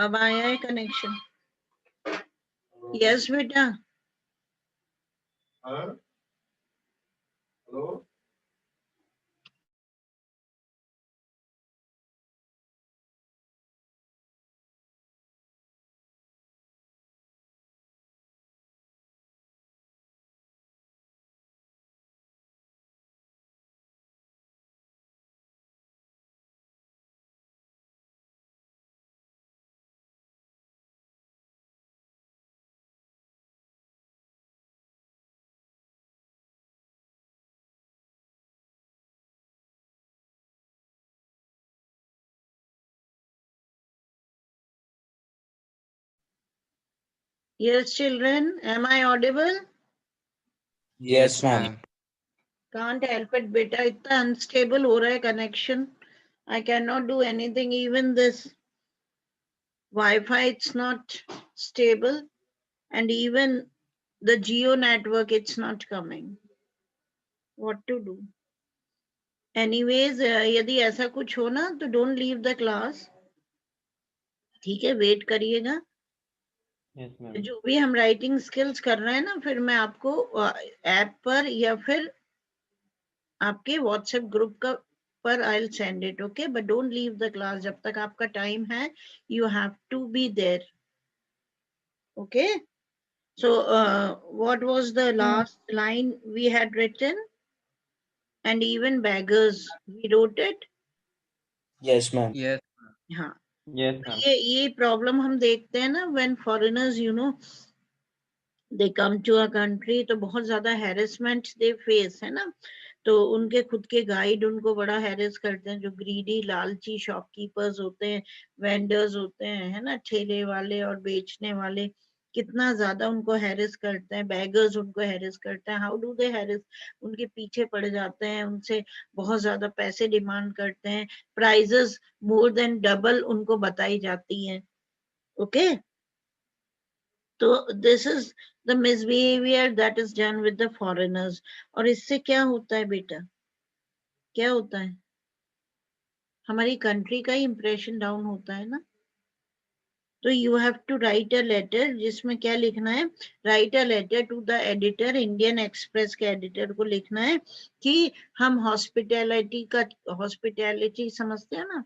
अब आया है कनेक्शन? यस बेटा। Hello. Yes, children. Am I audible? Yes, ma'am. Can't help it, beta. इतना unstable हो रहा है connection. I cannot do anything. Even this Wi-Fi, it's not stable, and even the Geo network, it's not coming. What to do? Anyways, यदि ऐसा कुछ हो ना तो don't leave the class. ठीक है, wait करिएगा. Yes, ma'am. जो भी हम राइटिंग स्किल्स कर रहे हैं ना, फिर मैं आपको ऐप पर या फिर आपके व्हाट्सएप ग्रुप का पर I will send it. Okay, but don't leave the class. जब तक आपका टाइम है, you have to be there. Okay, so what was the last line we had written? And even beggars, we wrote it. Yes, ma'am. Yes. हाँ, Yes, ma'am. ये problem हम देखते हैं ना, when foreigners, you know, they come to a country, तो बहुत ज्यादा harassment they face, है ना. तो उनके खुद के गाइड उनको बड़ा हैरेस करते हैं, जो ग्रीडी लालची शॉपकीपर्स होते हैं, वेंडर्स होते हैं, है ना, ठेले वाले और बेचने वाले, कितना ज्यादा उनको हैरेस करते हैं. बैगर्स उनको हैरेस करते हैं. How do they harass? उनके पीछे पड़ जाते हैं, उनसे बहुत ज्यादा पैसे डिमांड करते हैं, प्राइजेस मोर देन डबल उनको बताई जाती हैं. ओके, तो this is the misbehaviour that is done with the foreigners. और इससे क्या होता है बेटा? क्या होता है? हमारी कंट्री का ही इंप्रेशन डाउन होता है ना. तो you have to write a letter, जिसमें क्या लिखना है? Write a letter to the editor, Indian Express के एडिटर को लिखना है कि हम हॉस्पिटैलिटी समझते हैं ना,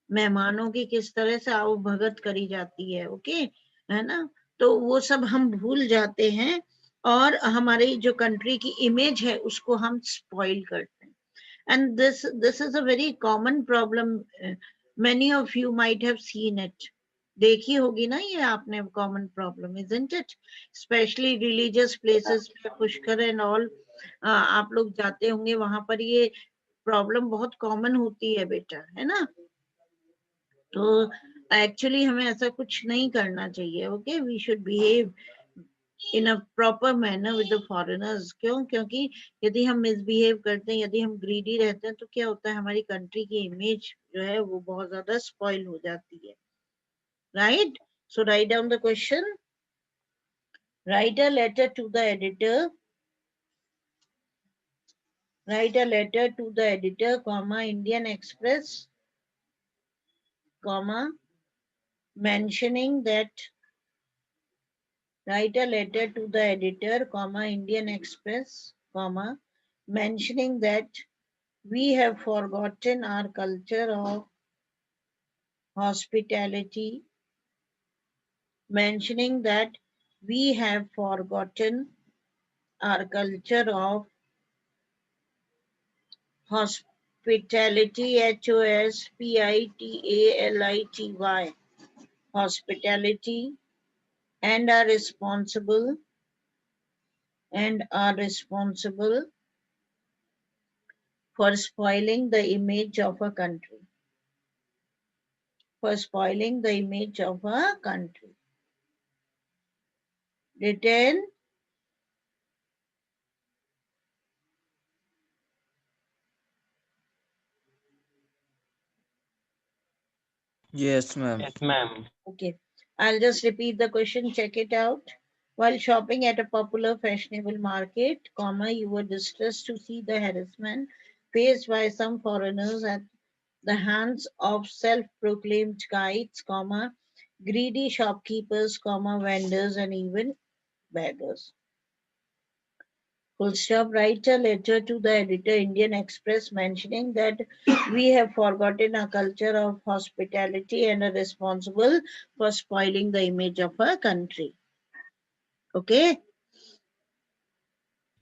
मेहमानों की किस तरह से आओ भगत करी जाती है. ओके, है ना. तो वो सब हम भूल जाते हैं और हमारी जो कंट्री की इमेज है उसको हम स्पॉइल करते हैं. And this is a very common problem. Many of you might have seen it. देखी होगी ना ये आपने common problem, isn't it? Especially religious places पे पुष्कर and all, आप लोग जाते होंगे वहां पर ये प्रॉब्लम बहुत कॉमन होती है बेटा, है ना. तो एक्चुअली हमें ऐसा कुछ नहीं करना चाहिए. Okay, we should behave in a proper manner with the foreigners. क्यों? क्योंकि यदि हम मिसबिहेव करते हैं, यदि हम ग्रीडी रहते हैं, तो क्या होता है? हमारी कंट्री की इमेज जो है वो बहुत ज्यादा स्पॉइल हो जाती है. Right? So write down the question. Write a letter to the editor. Write a letter to the editor, comma, Indian Express, comma, mentioning that. Write a letter to the editor, comma, Indian Express, comma, mentioning that we have forgotten our culture of hospitality, mentioning that we have forgotten our culture of hospitality, hospitality, hospitality, and are responsible for spoiling the image of a country. For spoiling the image of a country. Written. Yes, ma'am. Yes, ma'am. Okay, I'll just repeat the question, check it out. While shopping at a popular fashionable market, comma, you were distressed to see the harassment faced by some foreigners at the hands of self-proclaimed guides, greedy shopkeepers, vendors, and even beggars. Full stop. Write a letter to the editor, Indian Express, mentioning that we have forgotten our culture of hospitality and are responsible for spoiling the image of our country. Okay?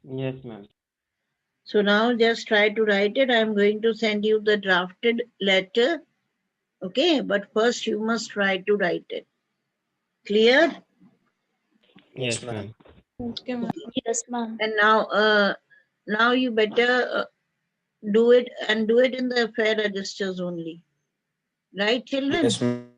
Yes, ma'am. So now just try to write it. I'm going to send you the drafted letter. Okay? But first you must try to write it. Clear? Yes, ma'am. Okay, ma'am. Yes, ma'am. And now you better do it and do it in the fair registers only. Right, children? Yes, ma'am.